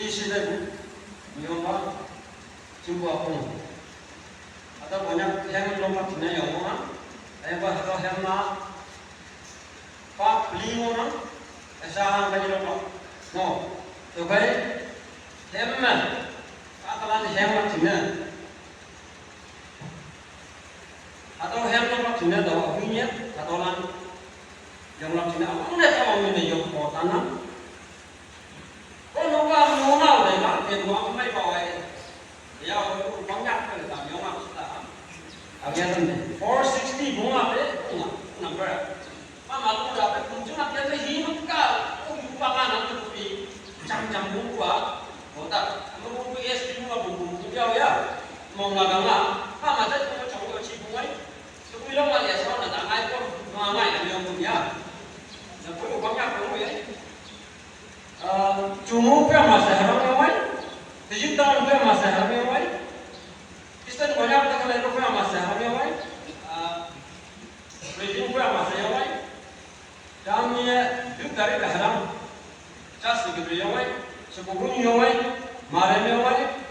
시대 미용과 중국하고는 atau banyak yang lompat dunia yang mana, hebat atau hemat, pak beli mana, esah bagi lompat, no, tu kai hemat, atau nanti hemat dunia, atau hemat lompat dunia tahu punya, atau nanti yang lompat dunia, apa nih kalau ini yang mau tanam, kalau mau mau deh kan, yang mauไม่ปล่อย ya banyak kan tak yang apa tak agian 460 bunga number mama tu dapat kunjung nak dia hidup kal lupa kan tu pi jam buka otak mau es bunga bunga dia ya mau ngaganga mama tu mau coba ci bunga tu bilang mah ya sama tak ai pun mama yang punya nak perlu banyak perlu ya cuma apa masa harapnya mai digital apa masa harapnya mai Kristen banyak tak kalau apa masa harapnya mai religion apa masa yang mai jamnya hidup dari keharam jas gitu yang mai sebelum yang mai malam yang mai